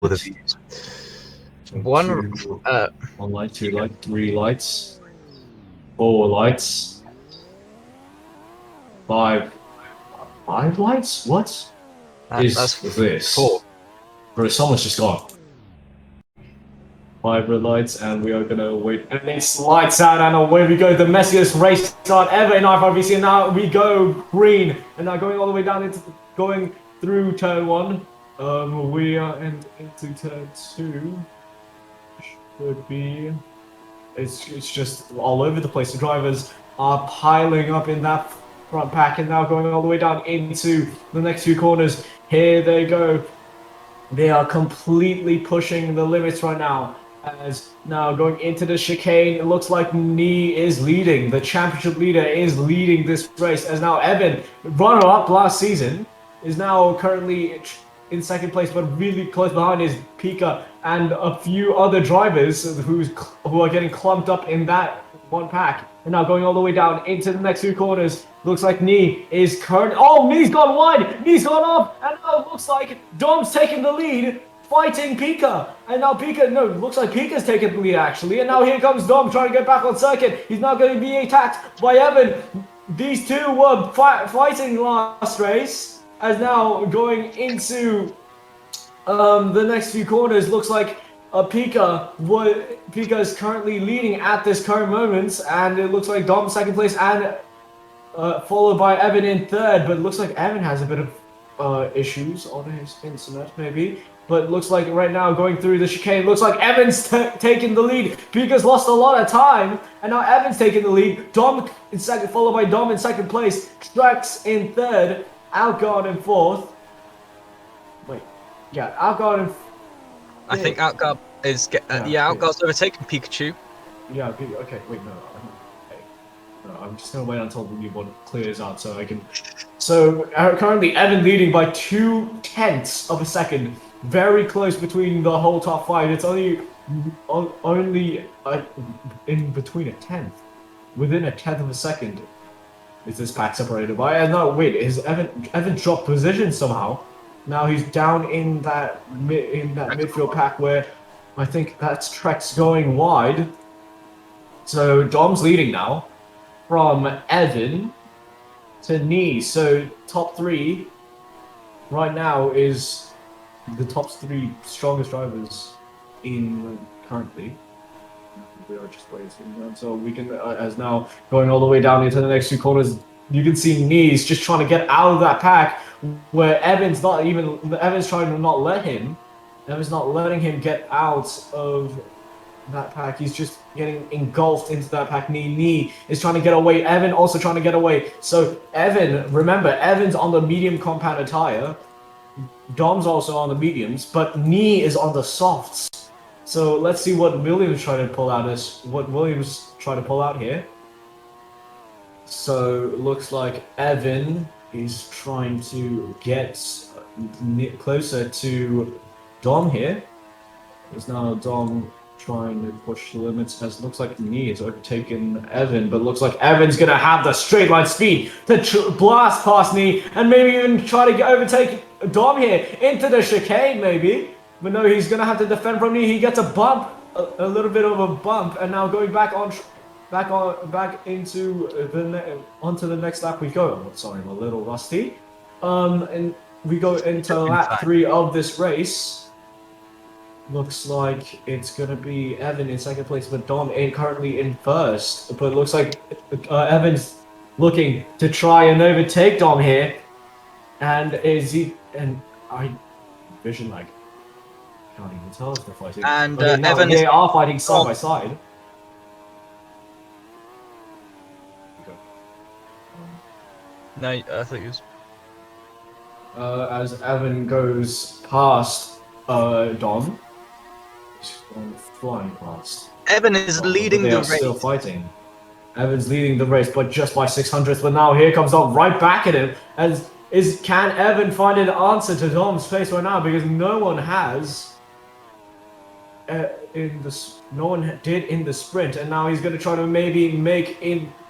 couple of these. One light, two light, three lights, four lights, five lights. What is this? Four. Bro, someone's just gone. 5 red lights, and we are gonna wait. And it's lights out, and away we go. The messiest race start ever in IFRBC. And now we go green, and now going all the way down into going through turn 1. We are into turn 2. Should be. It's just all over the place. The drivers are piling up in that front pack, and now going all the way down into the next few corners. Here they go. They are completely pushing the limits right now. As now going into the chicane, it looks like Nee is leading. The championship leader is leading this race. As now Evan, runner-up last season, is now currently in second place, but really close behind is Pika and a few other drivers who are getting clumped up in that one pack. And now going all the way down into the next few corners. Looks like Nee is currently... Oh, Nee's gone wide! Nee's gone up! And now it looks like Dom's taking the lead, fighting Pika. And now Pika... No, looks like Pika's taking the lead, actually. And now here comes Dom trying to get back on circuit. He's now going to be attacked by Evan. These two were fighting last race. As now going into the next few corners. Looks like... Pika is currently leading at this current moment, and it looks like Dom second place, and followed by Evan in third. But it looks like Evan has a bit of issues on his internet, maybe. But it looks like right now going through the chicane, looks like Evan's taking the lead. Pika's lost a lot of time, and now Evan's taking the lead. Dom in second, followed by Dom in second place. Trex in third, Outguard in fourth. Wait, yeah, Outguard in. I think Outguard is Outguard's overtaken Pikachu. Yeah, okay, wait, no, I'm just gonna wait until the new one clears out so I can. So currently Evan leading by 0.2 of a second, very close between the whole top 5. It's only in between a tenth, within a tenth of a second. Is this pack separated by? No, wait, is Evan dropped position somehow? Now he's down in that midfield pack where I think that's Trex going wide. So Dom's leading now from Evan to Nee. So top 3 right now is the top 3 strongest drivers in currently. We are just waiting until we can, as now going all the way down into the next 2 corners. You can see Nee's just trying to get out of that pack, where Evan's trying to not let him. Evan's not letting him get out of that pack. He's just getting engulfed into that pack. Nee is trying to get away. Evan also trying to get away. So Evan, remember, Evan's on the medium compound tire. Dom's also on the mediums, but Nee is on the softs. So let's see what Williams trying to pull out here. So it looks like Evan is trying to get closer to Dom here. There's now Dom trying to push the limits, as it looks like Nee is overtaken Evan, but looks like Evan's going to have the straight line speed to blast past Nee and maybe even try to overtake Dom here into the chicane maybe. But no, he's going to have to defend from Nee. He gets a bump, a little bit of a bump, and now going back into onto the next lap we go. Oh, sorry, I'm a little rusty. And we go into lap 3 of this race. Looks like it's gonna be Evan in second place, but Dom currently in first. But it looks like Evan's looking to try and overtake Dom here. And I vision like can't even tell if they're fighting. And they are fighting side by side. No, I thought he was. As Evan goes past Dom, he's flying past. Evan is leading the race. Still fighting. Evan's leading the race, but just by 600th. But now here comes Dom right back at him. Can Evan find an answer to Dom's pace right now? Because no one has. No one did in the sprint, and now he's going to try to maybe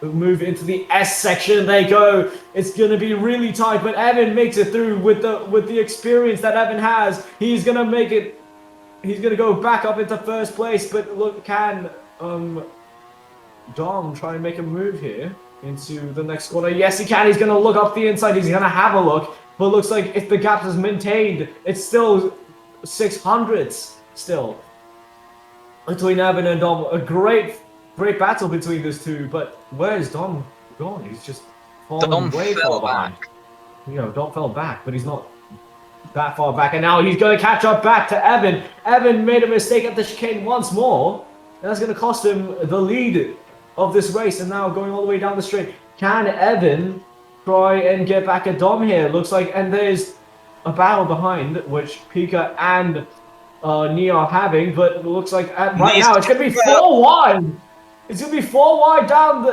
move into the S section. They go. It's going to be really tight, but Evan makes it through with the experience that Evan has. He's going to make it he's gonna go back up into first place, but look, can Dom try and make a move here into the next corner? Yes, he can. He's gonna look up the inside. He's gonna have a look, but looks like if the gap is maintained, it's still 600s still between Evan and Dom. A great battle between those two. But where's Dom gone? He's just fallen way far behind. You know, Dom fell back, but he's not that far back, and now he's going to catch up back to Evan. Evan made a mistake at the chicane once more, and that's going to cost him the lead of this race, and now going all the way down the straight. Can Evan try and get back at Dom here? Looks like, and there's a battle behind, which Pika and Nia are having, but it looks like right now it's going to be 4 wide. It's going to be 4 wide down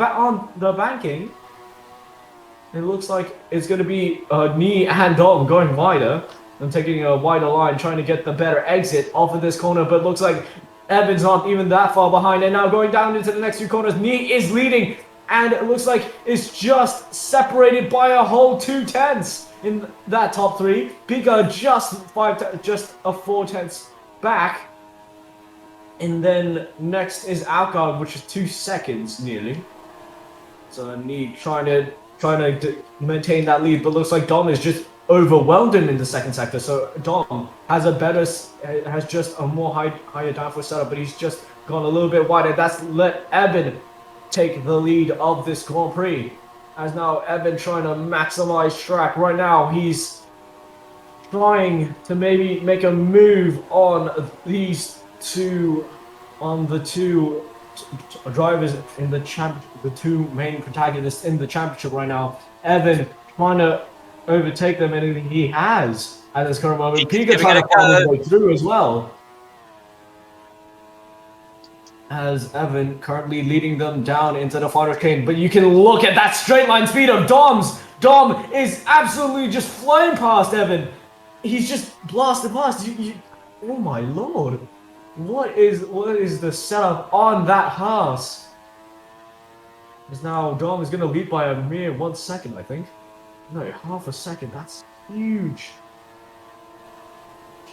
on the banking. It looks like it's going to be Nia and Dom going wider and taking a wider line, trying to get the better exit off of this corner, but looks like Evan's not even that far behind, and now going down into the next few corners, Nia is leading, and it looks like it's just separated by a whole 2 tenths in that top 3. Pika just a 4 tenths back, and then next is Alcon, which is 2 seconds nearly. So Nia trying to maintain that lead, but looks like Dom is just overwhelmed him in the second sector. So Dom has just a more higher downforce setup, but he's just gone a little bit wider. That's let Evan take the lead of this Grand Prix. As now Evan trying to maximize track. Right now he's trying to maybe make a move on these two, on the two drivers in the the 2 main protagonists in the championship right now. Evan trying to overtake them, and he has at this current moment. Pika trying to find his way through as well, as Evan currently leading them down into the final chicane. But you can look at that straight line speed of Dom's. Dom is absolutely just flying past Evan. He's just blasted past. Oh my lord. What is the setup on that horse? Because now Dom is going to lead by a mere 1 second, I think. No, half a second. That's huge.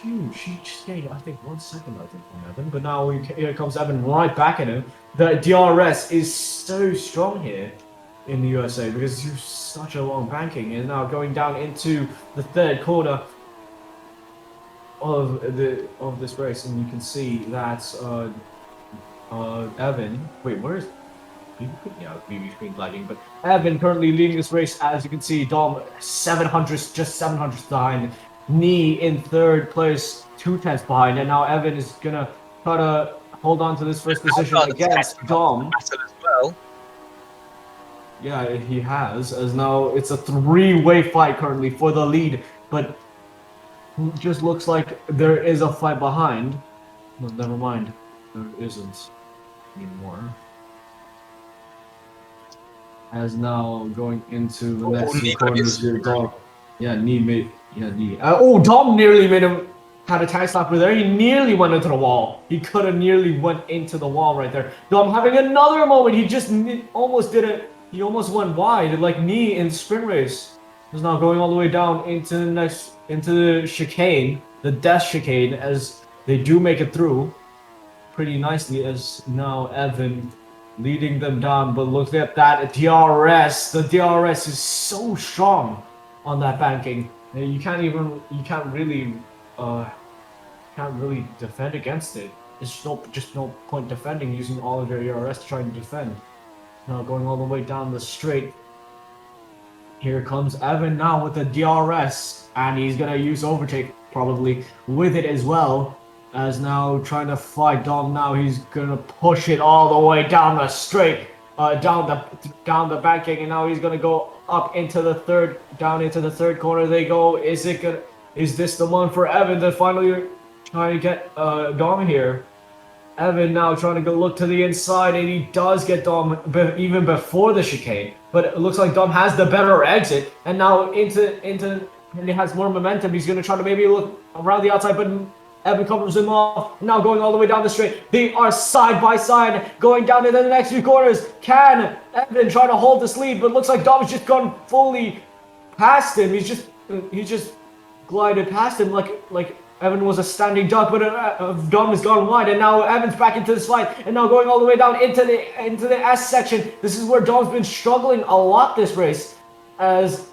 Huge. He just gained, I think, 1 second, I think, from Evan. But now here comes Evan right back at him. The DRS is so strong here in the USA because it's such a long banking. And now going down into the 3rd corner of this race, and you can see that Evan. Wait, where is? Yeah, BB screen lagging, but Evan currently leading this race. As you can see, Dom 700s, just 700s behind. Nia in 3rd place, 2 tenths behind, and now Evan is gonna try to hold on to this first position against Dom. As well. Yeah, he has. As now it's a 3-way fight currently for the lead, but it just looks like there is a fight behind. Well, never mind, there isn't anymore. As now going into the next 2 corners here, Dom. Yeah, Nia. Dom nearly had a tag slapper there. He nearly went into the wall. He could have nearly went into the wall right there. Dom having another moment. He just almost did it. He almost went wide, like Nia in the sprint race. He's now going all the way down into the chicane, the death chicane, as they do make it through pretty nicely. As now Evan leading them down, but look at that DRS. The DRS is so strong on that banking. You can't really defend against it. It's just no point defending using all of your DRS to try and defend. Now going all the way down the straight. Here comes Evan now with the DRS, and he's gonna use overtake probably with it as well. As now trying to fight Dom. Now he's gonna push it all the way down the straight, down the banking, and now he's gonna go up into the down into the 3rd corner. They go. Is this the one for Evan to finally try to get Dom here? Evan now trying to go look to the inside, and he does get Dom even before the chicane. But it looks like Dom has the better exit, and now and he has more momentum. He's gonna try to maybe look around the outside, but Evan covers him off. Now going all the way down the straight. They are side by side, going down into the next few corners. Can Evan try to hold this lead? But looks like Dom's just gone fully past him. He's just glided past him like Evan was a standing duck, but Dom has gone wide, and now Evan's back into the slide, and now going all the way down into the S section. This is where Dom's been struggling a lot this race, as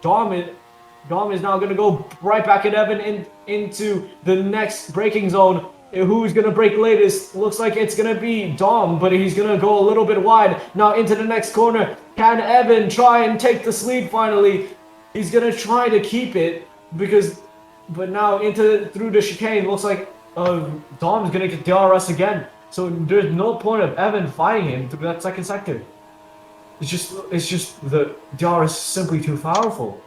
Dom is now going to go right back at Evan into the next braking zone. Who's going to brake latest? Looks like it's going to be Dom, but he's going to go a little bit wide. Now into the next corner. Can Evan try and take this lead finally? He's going to try to keep it, but now through the chicane, looks like Dom's going to get DRS again. So there's no point of Evan fighting him through that second sector. It's just the DRS is simply too powerful.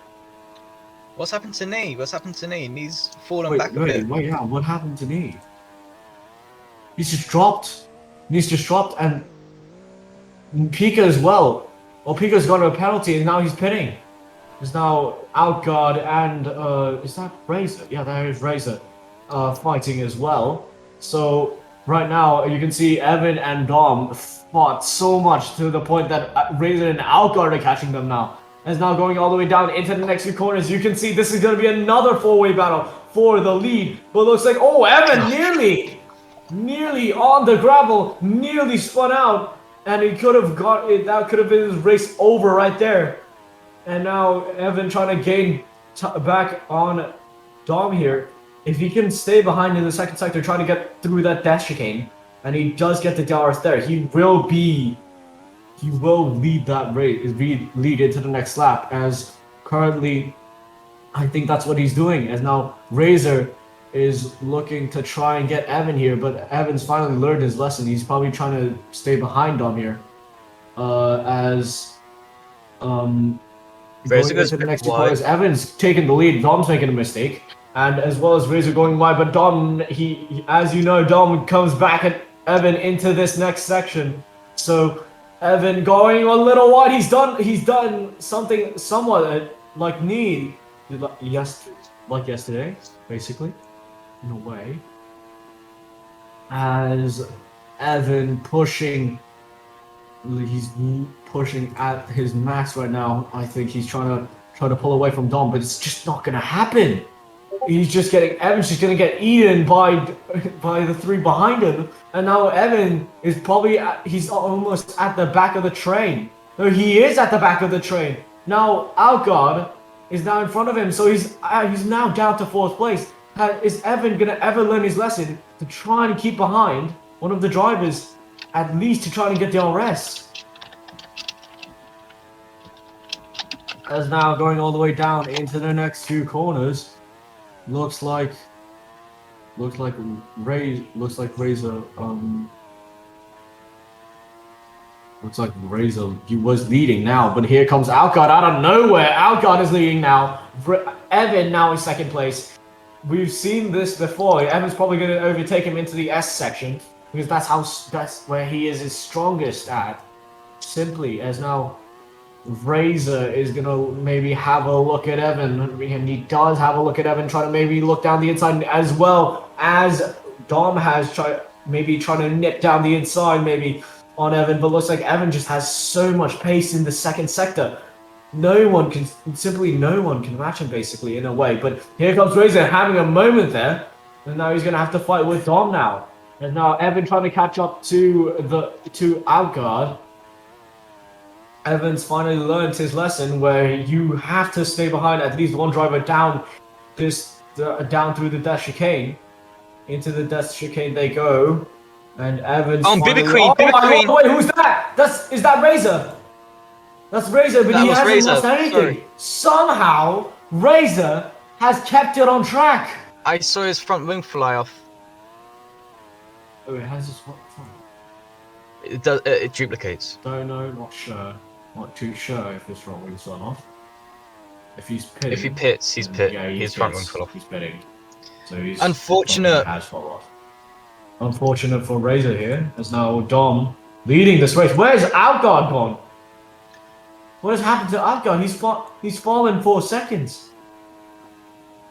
What's happened to Nee? What's happened to Nee? Nee's fallen back a bit. Wait, yeah, what happened to Nee? He's just dropped. Nee's just dropped, and Pika as well. Well, Pika's got a penalty, and now he's pitting. There's now Outguard and is that Razor? Yeah, there is Razor fighting as well. So right now you can see Evan and Dom fought so much to the point that Razor and Outguard are catching them now. And it's now going all the way down into the next few corners. You can see this is going to be another four-way battle for the lead. But it looks like, oh, Evan nearly on the gravel, nearly spun out, and he could have got it. That could have been his race over right there. And now Evan trying to gain back on Dom here. If he can stay behind in the second sector, trying to get through that dash chicane, and he does get the DRS there, he will lead that race, lead into the next lap. As currently, I think that's what he's doing. As now Razor is looking to try and get Evan here, but Evan's finally learned his lesson. He's probably trying to stay behind Dom here. Razor goes to the next two corners. Evan's taking the lead. Dom's making a mistake, and as well as Razor going wide. But Dom, he as you know, Dom comes back at Evan into this next section. So Evan going a little wide. He's done something somewhat like Nee, like yesterday, basically, in a way. As Evan he's pushing at his max right now. I think he's trying to pull away from Dom, but it's just not gonna happen. Evan's just gonna get eaten by the three behind him, and now Evan is he's almost at the back of the train. No, he is at the back of the train. Now Outguard is now in front of him, so he's now down to fourth place. Is Evan gonna ever learn his lesson to try and keep behind one of the drivers, at least to try and get the DRS? As now going all the way down into the next two corners, looks like Razor, he was leading now, but here comes Outguard out of nowhere. Outguard is leading now. Evan now in second place. We've seen this before. Evan's probably going to overtake him into the S section, because that's where he is his strongest at. Simply, as now Razor is going to maybe have a look at Evan, and he does have a look at Evan, trying to maybe look down the inside, as well as Dom has trying to nip down the inside maybe on Evan, but looks like Evan just has so much pace in the second sector. No one can match him basically in a way. But here comes Razor having a moment there, and now he's going to have to fight with Dom now. And now Evan trying to catch up to Outguard. Evan's finally learned his lesson, where you have to stay behind at least one driver down through the dash chicane. Into the dash chicane they go, and Evan's BB Queen. Wait, who's that? Is that Razor? That's Razor, but he hasn't lost anything. Sorry. Somehow Razor has kept it on track. I saw his front wing fly off. Oh, it has his front. It does. It duplicates. Don't know. Not sure. Not too sure if his front wing's gone off. If he's pitting. If he pits, he's pit. Yeah, his front wing fell off. He's pitting. So he's unfortunate. Has fall off. Unfortunate for Razor here, as now Dom leading this race. Where's Outguard gone? What has happened to Outguard? He's fallen 4 seconds.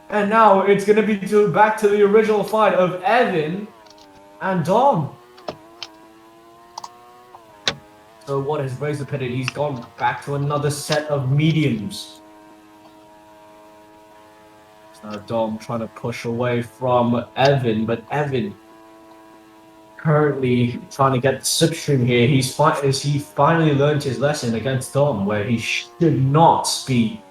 And now it's going to be back to the original fight of Evan and Dom. So what has Razor pitted? He's gone back to another set of mediums. Dom trying to push away from Evan, but Evan currently trying to get the slipstream here. He finally learned his lesson against Dom, where he should not be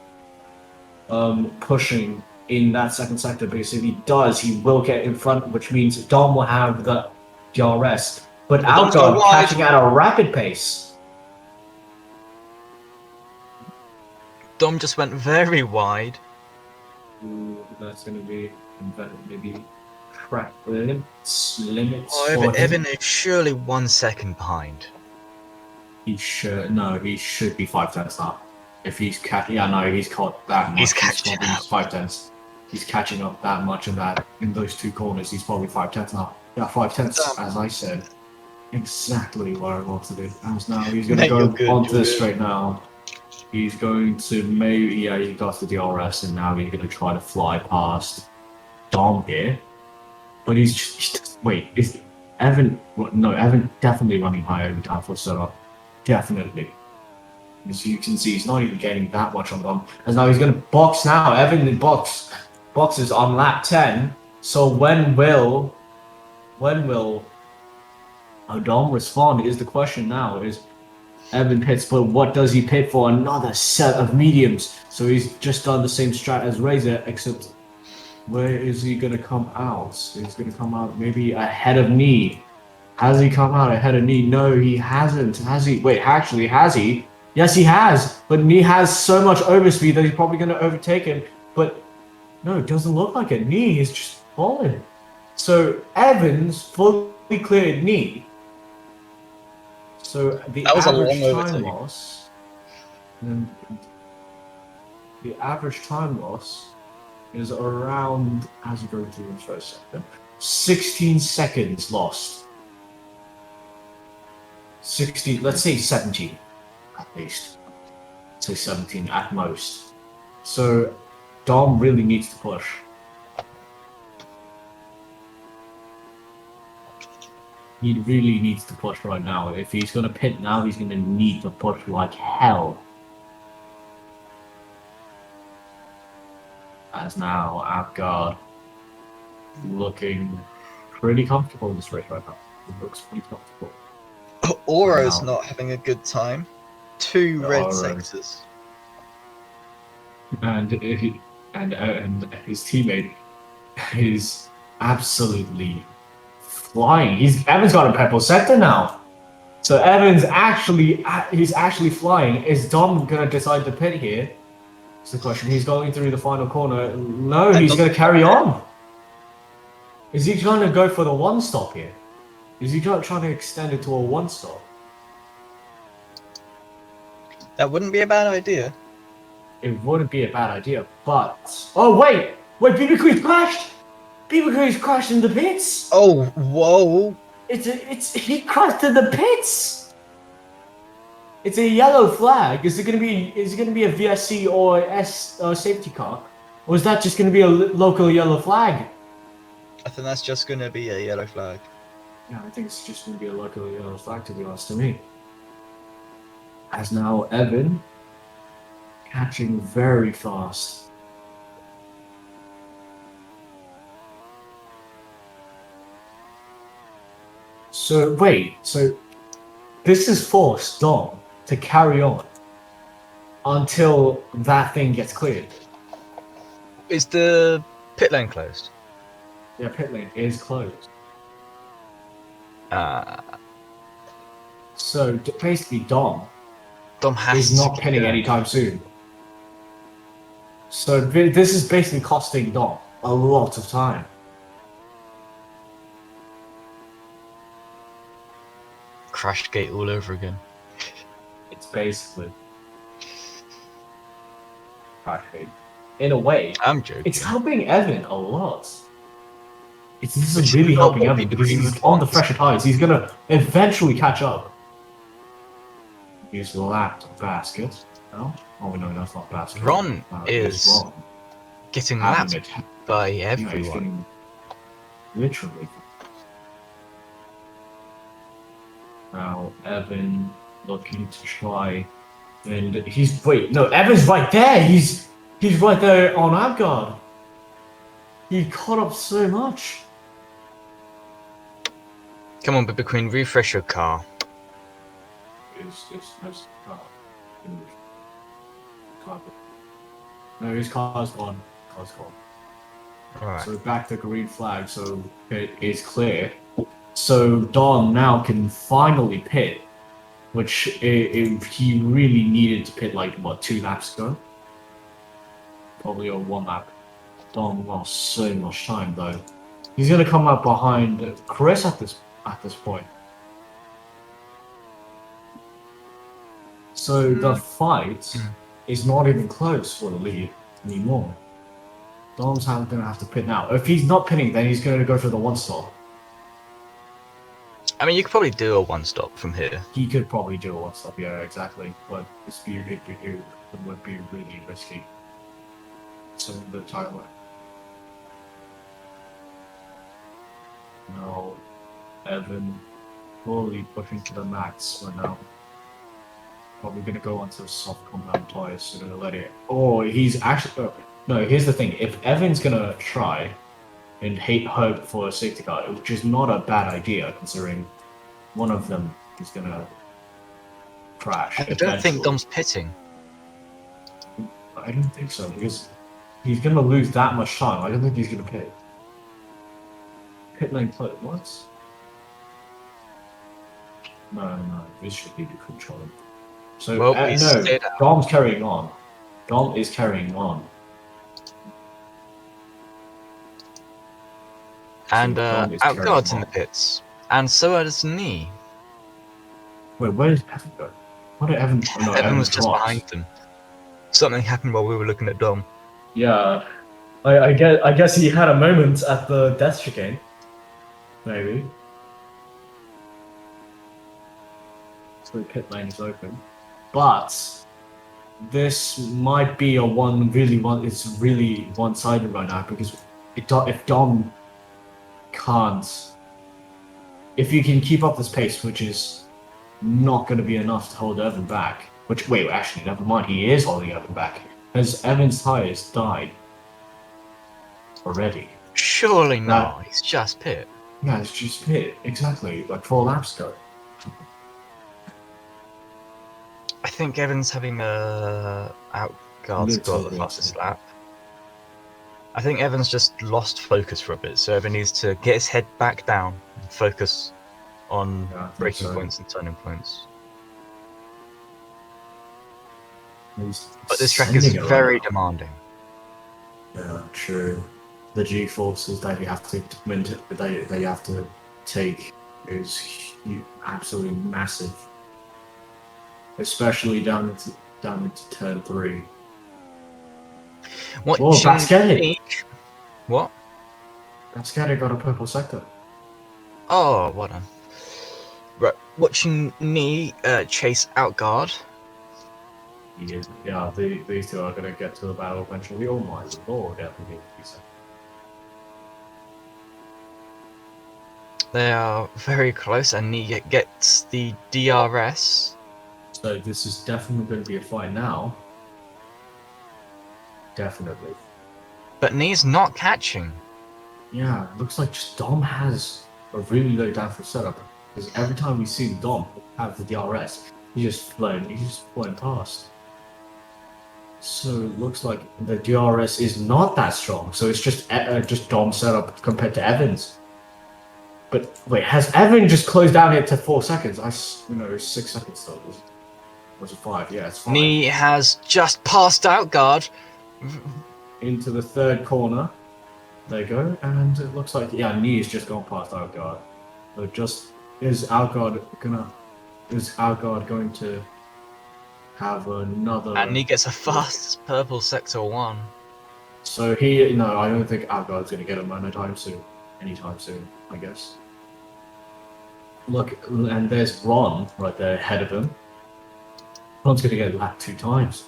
pushing in that second sector, because if he does, he will get in front, which means Dom will have the DRS. But Dom's gone Outguard wide. catching at a rapid pace. Dom just went very wide. Ooh, that's going to be maybe track limits Oh, for him. Evan is surely 1 second behind. He should be 5/10 now. If he's he's caught that much. He's catching up. 5/10. He's catching up that much in those two corners. He's probably 5/10 now. Yeah, 5/10, as I said. Exactly what I want to do. And now he's going to go onto the straight now. He's going to he got the DRS, and now he's going to try to fly past Dom here. But he's just wait, is Evan? No, Evan definitely running higher every time for setup. Definitely. As you can see, he's not even getting that much on Dom. And now he's going to box now. Evan boxes on lap 10. So when will Dom respond is the question now. Is Evan pits, but what does he pit for? Another set of mediums. So he's just done the same strat as Razor, except where is he going to come out? He's going to come out maybe ahead of Knee. Has he come out ahead of Knee? No, he hasn't. Has he? Wait, actually, has he? Yes, he has. But Knee has so much overspeed that he's probably going to overtake him. But no, it doesn't look like it. Knee is just falling. So Evans fully cleared Knee. So the average time loss is around, as we go through the first sector, 16 seconds lost. 16, let's say 17 at least. Let's say 17 at most. So Dom really needs to push. He really needs to push right now. If he's going to pit now, he's going to need to push like hell. As now, Outguard looking pretty comfortable in this race right now. It looks pretty comfortable. Oro's not having a good time. 2 red sectors. And his teammate is absolutely flying. Evan's got a purple sector now. So Evan's actually flying. Is Dom gonna decide to pit here? That's the question. He's going through the final corner. No, he's gonna carry on. Is he trying to go for the one stop here? Is he trying to extend it to a one stop? That wouldn't be a bad idea. It wouldn't be a bad idea, but wait, BB Creed's crashed. BB Creed's crashed in the pits. Oh, whoa! He crashed in the pits. It's a yellow flag. Is it gonna be a VSC or safety car, or is that just gonna be a local yellow flag? I think that's just gonna be a yellow flag. Yeah, I think it's just gonna be a local yellow flag, to be honest to me. As now Evan catching very fast. So this has forced Dom to carry on until that thing gets cleared. Is the pit lane closed? Yeah, pit lane is closed. So basically Dom has is not pitting anytime soon. So this is basically costing Dom a lot of time. Crash gate all over again. It's basically crash gate. In a way, I'm joking. It's helping Evan a lot. This is really helping Evan because he's on the fresher tires. He's gonna eventually catch up. He's lapped basket. No? Oh no, that's not basket. Ron is getting lapped by everyone. Literally. Now Evan looking to try, and Evan's right there. He's right there on Outguard. He caught up so much. Come on, Bibby Queen, refresh your car. No, his car's gone. Car's gone. Alright. So back to green flag, so it is clear. So Dom now can finally pit, which he really needed to pit like, what, 2 laps ago? Probably on 1 lap. Dom lost so much time though. He's gonna come up behind Chris at this point. So the fight is not even close for the lead anymore. Dom's gonna have to pit now. If he's not pitting, then he's gonna go for the 1-stop. I mean, you could probably do a 1-stop from here. He could probably do a 1-stop, yeah, exactly. But it would be really risky. So the title. No, Evan fully pushing to the max right now. Probably gonna go onto soft compound tires, so gonna let it. Oh, he's actually. No, here's the thing. If Evan's gonna try and hope for a safety car, which is not a bad idea considering one of them is gonna crash. I don't think Dom's pitting. I don't think so because he's gonna lose that much time. I don't think he's gonna pit. Pit lane close. What? No, this should be the control. So well, no, Dom's carrying on. Dom is carrying on. And Outguard's in the pits. And so is Knee. Wait, where did Evan go? What did Evan? Oh, no, Evan was just behind them. Something happened while we were looking at Dom. Yeah, I guess he had a moment at the death chicane. Maybe. So the pit lane is open, but this might be it's really one-sided right now because if Dom can't, if you can keep up this pace, which is not going to be enough to hold Evan back. Which, wait, actually, never mind. He is holding Evan back. As Evan's tires died already. Surely not. He's just pit. Yeah, it's just pit. Exactly. Like 4 laps ago. I think Evan's having Outguard's got the fastest lap. I think Evan's just lost focus for a bit, so Evan needs to get his head back down and focus on braking points and turning points. But this track is very demanding. Yeah, true. The G-forces that you have to take is absolutely massive, especially down into turn 3. What? Basquet! What? Basquet got a purple sector. Oh, what a... Right, watching Knee chase Outguard. Yeah, these two are going to get to the battle eventually. Oh my lord, everything. They are very close, and Knee gets the DRS. So this is definitely going to be a fight now. Definitely. But Knee's not catching. Yeah, looks like just Dom has a really low downforce setup. Because every time we see Dom have the DRS, he's just flown past. So it looks like the DRS is not that strong. So it's just Dom's setup compared to Evan's. But wait, has Evan just closed down it to 4 seconds? It's 6 seconds still. Was it 5? Yeah, it's 5. Knee has just passed Outguard. Into the 3rd corner. There you go. And it looks like, yeah, Knee's just gone past Outguard. So just, is Outguard going to have another... And Knee gets a fast purple sector 1. So I don't think Outguard's going to get him anytime soon, I guess. Look, and there's Ron right there ahead of him. Ron's going to get lapped 2 times.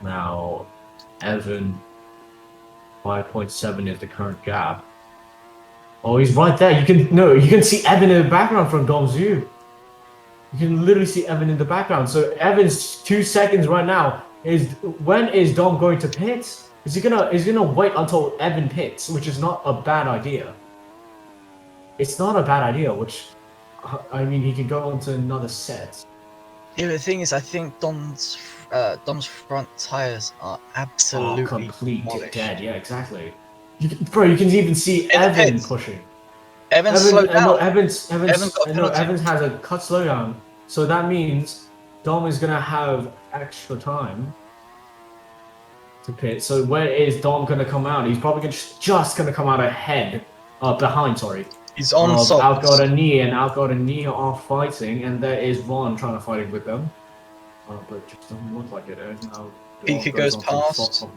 Now, Evan, 5.7 is the current gap. Oh, he's right there. You can see Evan in the background from Dom's view. You can literally see Evan in the background. So Evan's 2 seconds right now when is Dom going to pit? Is he gonna wait until Evan pits, which is not a bad idea. It's not a bad idea, which I mean he can go on to another set. Yeah, the thing is, I think Dom's front tires are absolutely complete demolished. dead. Yeah, exactly. You can even see In the Evan pits. pushing. Evans slowed down. No, Evans got a penalty. Evans has a cut slowdown, so that means Dom is gonna have extra time to pit. So where is Dom gonna come out? He's probably just gonna come out ahead, behind. Sorry. He's on softs. Outgard and Knee are fighting, and there is Vaughn trying to fight with them. But it just doesn't look like it. Now Pika goes past.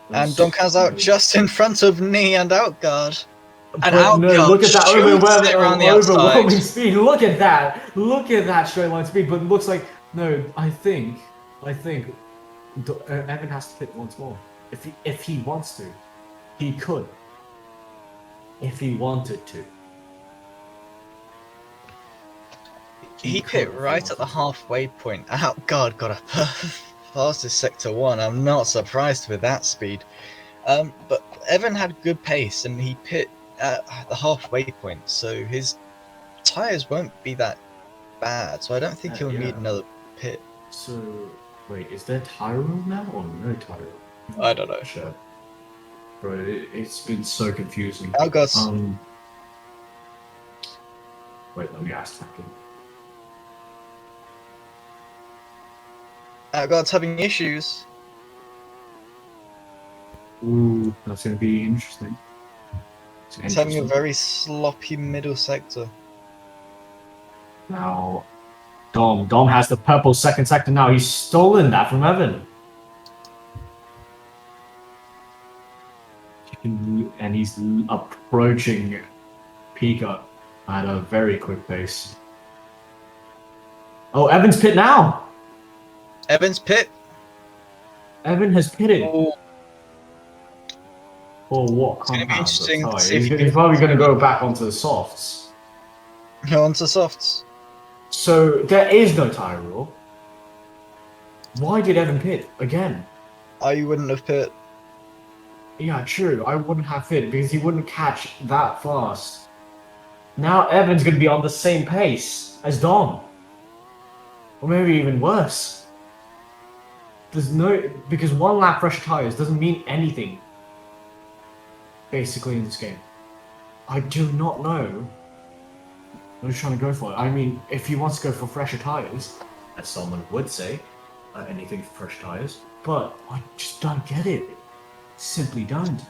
And Dom comes out just in front of Knee and Outguard. And Outguard look at that overwhelming speed. Look at that straight line speed. But it looks like I think Evan has to pit once more. If he wants to, he could. If he wanted to. He pit right at the halfway point. Outguard got a fastest sector 1. I'm not surprised with that speed. But Evan had good pace and he pit at the halfway point, so his tyres won't be that bad. So I don't think he'll need another pit. So wait, is there tyre rule now or no tyre rule? I don't know. Sure. Bro, it's been so confusing. Outguard's wait, let me ask that again. Outguard's having issues. Ooh, that's going to be interesting. He's having a very sloppy middle sector. Now, Dom has the purple second sector now. He's stolen that from Evan. And he's approaching Pika at a very quick pace. Oh, Evan's pit now. Evan's pit. Evan has pitted. Oh. Or what? It's going to be interesting. He's probably going to go back onto the softs. Go onto softs. So there is no tyre rule. Why did Evan pit again? I wouldn't have pit. Yeah, true. I wouldn't have pit because he wouldn't catch that fast. Now Evan's going to be on the same pace as Dom. Or maybe even worse. Because one lap fresh tyres doesn't mean anything. Basically in this game. I do not know what he's trying to go for. I mean, if he wants to go for fresher tyres, as someone would say, anything for fresh tyres, but I just don't get it. Simply don't.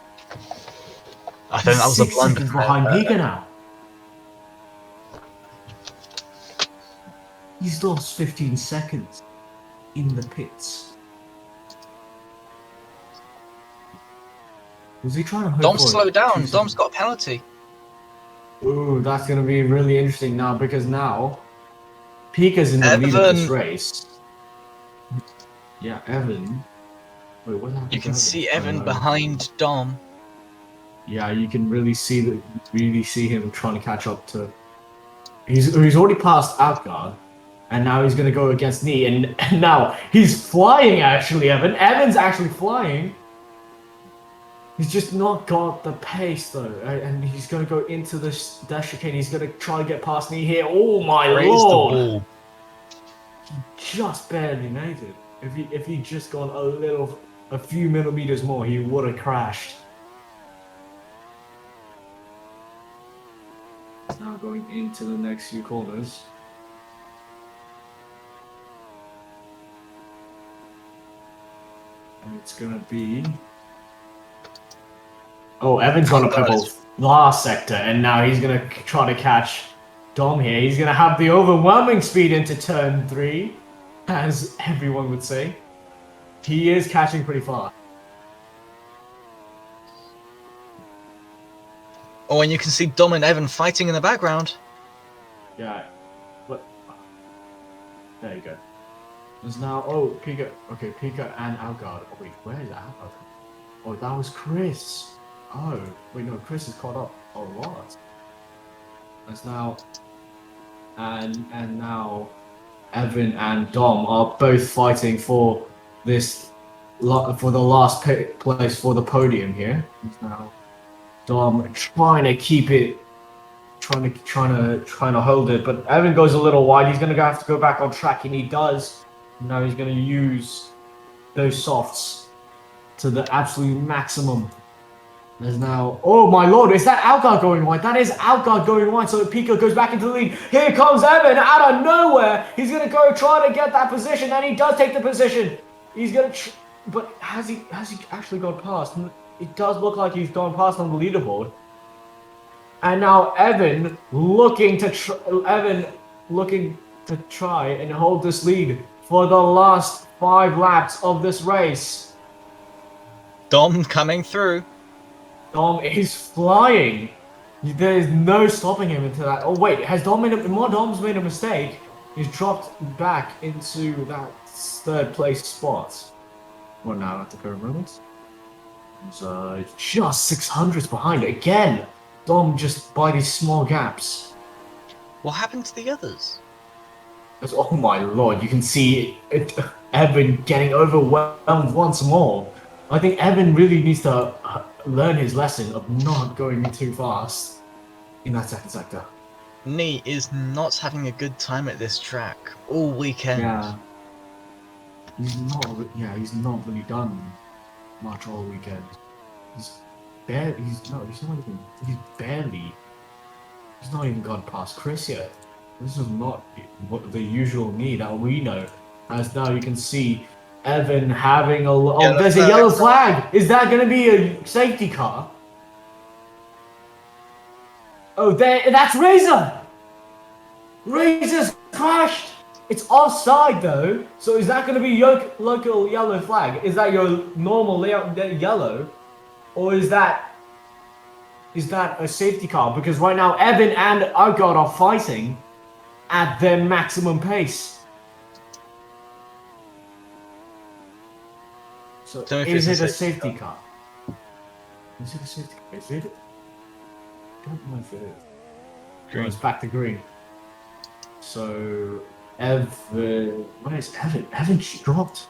I think that was a blunder. Behind Pika now. He's lost 15 seconds in the pits. Was he trying to hope Dom slowed down. Dom's got a penalty. Ooh, that's going to be really interesting now because now Pika's in the lead of this race. Yeah, Evan. Wait, what happened? You can see Evan behind Dom. Yeah, you can really see him trying to catch up to. He's already passed Outguard, and now he's going to go against Knee, and now he's flying. Actually, Evan's actually flying. He's just not got the pace though, and he's going to go into the chicane. He's going to try to get past Knee here. Oh my lord! He just barely made it. If he just gone a few millimeters more, he would have crashed. Now going into the next few corners. And it's going to be. Oh, Evan's on a purple last sector, and now he's going to try to catch Dom here. He's going to have the overwhelming speed into turn 3, as everyone would say. He is catching pretty far. Oh, and you can see Dom and Evan fighting in the background. Yeah. What? There you go. There's now... Oh, Pika. Okay, Pika and Outguard. Oh, wait, where is Outguard? Oh, that was Chris. Oh, wait, no, Chris is caught up. Oh, what? That's now... And now Evan and Dom are both fighting for this for the last place for the podium here. Now Dom trying to keep it, trying to hold it, but Evan goes a little wide. He's gonna have to go back on track, and he does. Now he's gonna use those softs to the absolute maximum. There's now, oh my lord, is that Outguard going wide? That is Outguard going wide, so Pico goes back into the lead. Here comes Evan out of nowhere. He's going to go try to get that position, and he does take the position. He's going to, but has he actually gone past? It does look like he's gone past on the leaderboard. And now Evan looking to try and hold this lead for the last 5 laps of this race. Dom coming through. Dom is flying. There is no stopping him into that. Oh wait, has Dom made Dom's made a mistake? He's dropped back into that 3rd place spot. What now at the current moment? He's just 600s behind again. Dom just by these small gaps. What happened to the others? Oh my lord, you can see Evan getting overwhelmed once more. I think Evan really needs to learn his lesson of not going too fast in that 2nd sector. Nee is not having a good time at this track all weekend. Yeah. He's not really done much all weekend. He's not even gone past Chris yet. This is not what the usual Nee that we know. As now you can see Evan having a there's a yellow flag. Is that going to be a safety car? Oh, that's Razor. Razor's crashed. It's offside though. So is that going to be local yellow flag? Is that your normal layout yellow, or is that a safety car? Because right now Evan and Outguard are fighting at their maximum pace. So is it a safety car? Is it a safety car? Is it? I don't know if it is. Green. Oh, it's back to green. So Evan, where is Evan? Evan's dropped.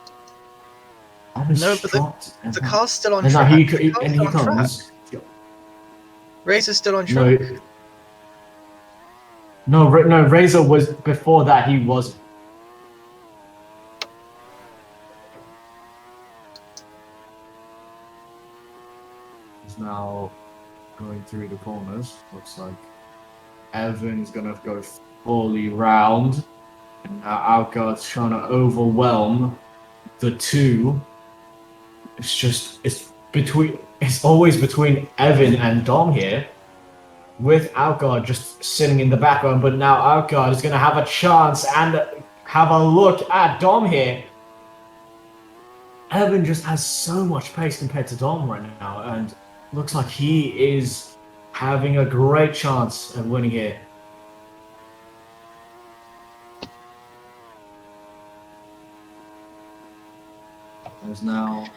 But the car's still on and track. And he comes. Razor's still on track. No, Razor was before that. He wasn't. Now going through the corners. Looks like Evan's gonna go fully round, and now Outguard's trying to overwhelm the two. It's always between Evan and Dom here, with Outguard just sitting in the background. But now Outguard is gonna have a chance and have a look at Dom here. Evan just has so much pace compared to Dom right now, and looks like he is having a great chance at winning here. There's now...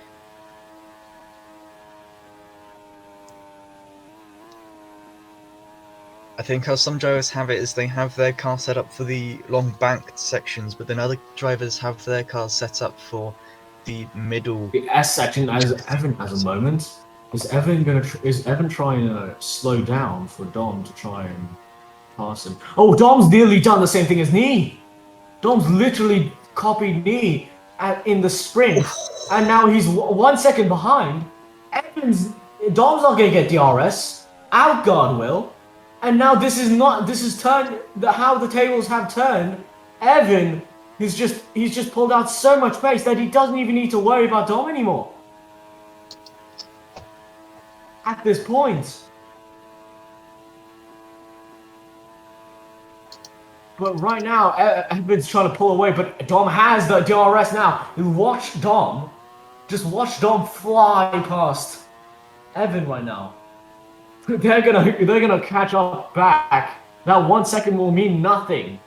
I think how some drivers have it is they have their car set up for the long banked sections, but then other drivers have their cars set up for the middle. The S section, as Evan has a moment. Is Evan trying to slow down for Dom to try and pass him? Oh, Dom's nearly done the same thing as Nee. Dom's literally copied Nee in the sprint, and now he's 1 second behind. Dom's not going to get DRS. Outguard will, and now this is turned. How the tables have turned. Evan, he's just pulled out so much pace that he doesn't even need to worry about Dom anymore. At this point. But right now, Evan's trying to pull away, but Dom has the DRS now. Watch Dom fly past Evan right now. They're gonna catch up back. That 1 second will mean nothing.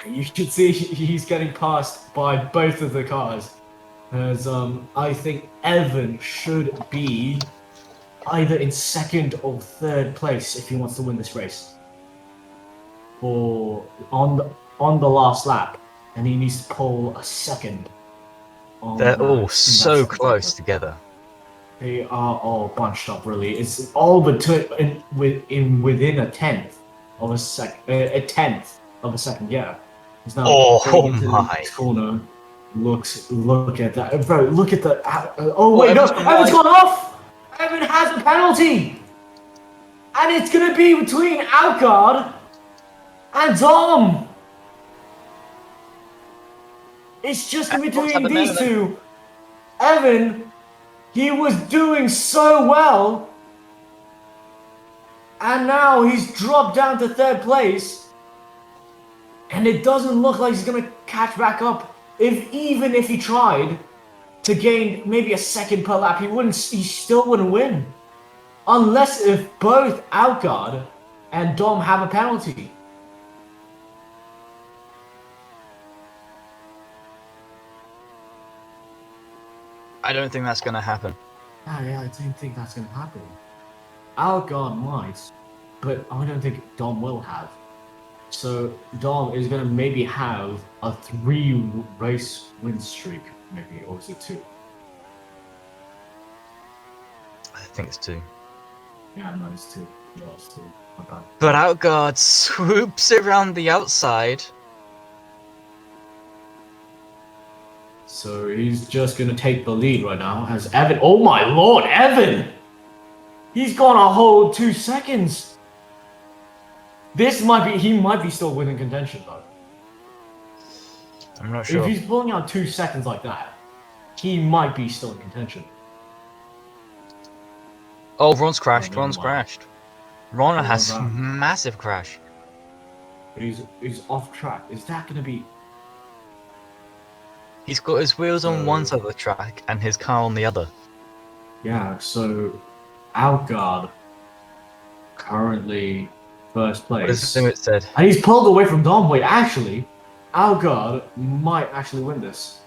You should see he's getting passed by both of the cars. As I think Evan should be either in 2nd or 3rd place if he wants to win this race. Or on the last lap. and he needs to pull a second. They're all so close together. They are all bunched up. Really, it's all within a tenth of a second. A tenth of a second. Yeah. He's now going into the next corner. Look at that, bro. Look at the. Oh wait, no, Evan's gone off. Evan has a penalty, and it's gonna be between Outguard and Dom. It's just between these two. Evan, he was doing so well, and now he's dropped down to third place, and it doesn't look like he's gonna catch back up. Even if he tried to gain maybe a second per lap, he still wouldn't win. Unless if both Outguard and Dom have a penalty. I don't think that's gonna happen. Yeah, I don't think that's gonna happen. Outguard might, but I don't think Dom will have. So Dom is gonna maybe have a 3-race win streak, maybe, or is it 2? I think it's 2. Yeah, no, it's 2. Yeah, it's 2. My bad. But Outguard swoops around the outside. So he's just gonna take the lead right now as Evan. Oh my lord, Evan! He's gone a whole 2 seconds. He might be still within contention though. I'm not sure. If he's pulling out 2 seconds like that, he might be still in contention. Oh, Ron's crashed. Ron has massive crash. But he's off track. Is that gonna be? He's got his wheels on one side of the track and his car on the other. Yeah. So, Outguard currently first place. What is it said? And he's pulled away from Dom. Wait, actually, Outguard might actually win this.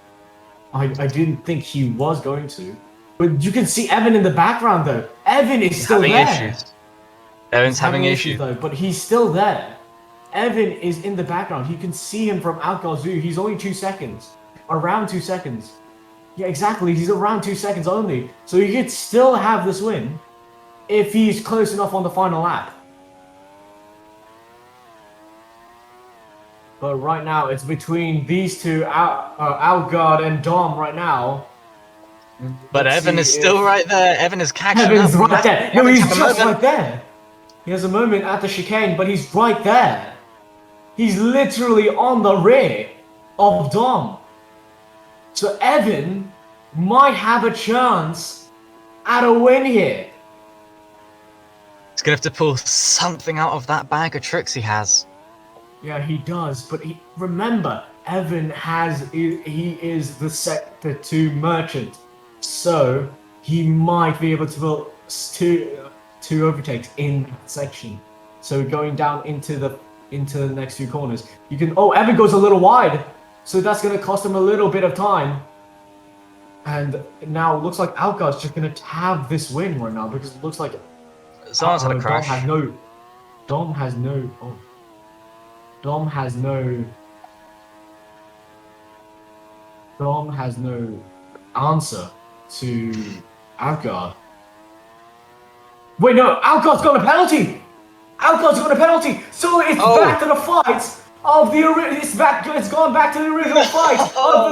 I didn't think he was going to. But you can see Evan in the background though. Evan is still there. Issues. Evan's having issues though, but he's still there. Evan is in the background. You can see him from Outguard's view. He's only 2 seconds. Around 2 seconds. Yeah, exactly. He's around 2 seconds only. So he could still have this win if he's close enough on the final lap. But right now, it's between these two, Outguard and Dom right now. But Evan is still right there. Evan is catching up. Evan's right there. No, he's just right there. He has a moment at the chicane, but he's right there. He's literally on the rear of Dom. So Evan might have a chance at a win here. He's going to have to pull something out of that bag of tricks he has. Yeah, he does. But remember, Evan he is the Sector 2 merchant. So he might be able to pull two overtakes in that section. So going down into the next few corners, you can. Oh, Evan goes a little wide, so that's going to cost him a little bit of time. And now it looks like Outguard's just going to have this win right now because it looks like someone's had a crash. Dom has no answer to Outguard. Wait, no, Outguard's got a penalty! So it's back to the fight of the it's gone back to the original fight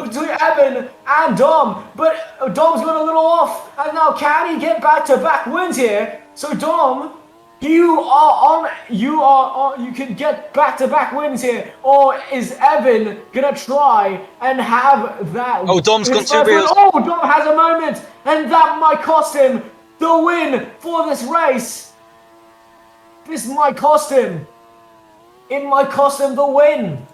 between Evan and Dom. But Dom's gone a little off, and now can he get back-to-back wins here? So Dom, you can get back-to-back wins here, or is Evan gonna try and have that? Oh, Dom's got 2 wheels. Oh, Dom has a moment, and that might cost him the win for this race. This might cost him. It might cost him the win.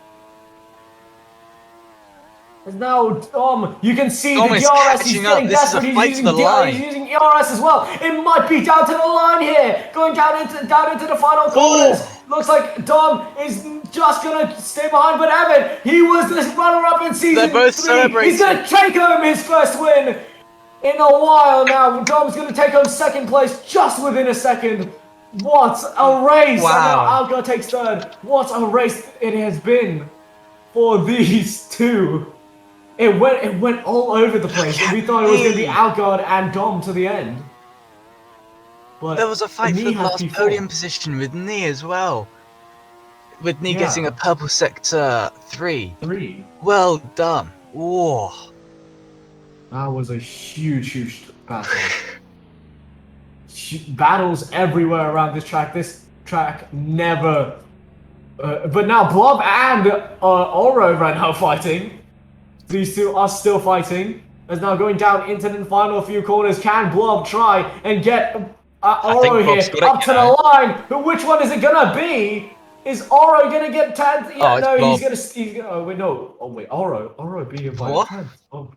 And now, Dom, you can see Dom the is DRS. He's getting desperate. He's using ERS as well. It might be down to the line here. Going down into the final corners. Looks like Dom is just going to stay behind. But Evan, he was the runner-up in season 3. They're both celebrating. He's going to take home his first win in a while now. Dom's going to take home second place just within a second. What a race! Wow. And now Outguard takes third. What a race it has been for these two. It went all over the place, and we thought it was going to be Outguard and Dom to the end. But there was a fight for Knee the had last P4. podium position with Knee as well. With Knee getting a purple sector 3. 3. Well done. Whoa. That was a huge battle. Battles everywhere around this track. This track never. But now Blob and Oro right now fighting. These two are still fighting. As now going down into the final few corners. Can Blob try and get Oro here up to the line? But which one is it gonna be? Is Oro gonna get 10th? Yeah, no, he's gonna. Oh wait, no. Oh wait, Oro being by 10th. Oh.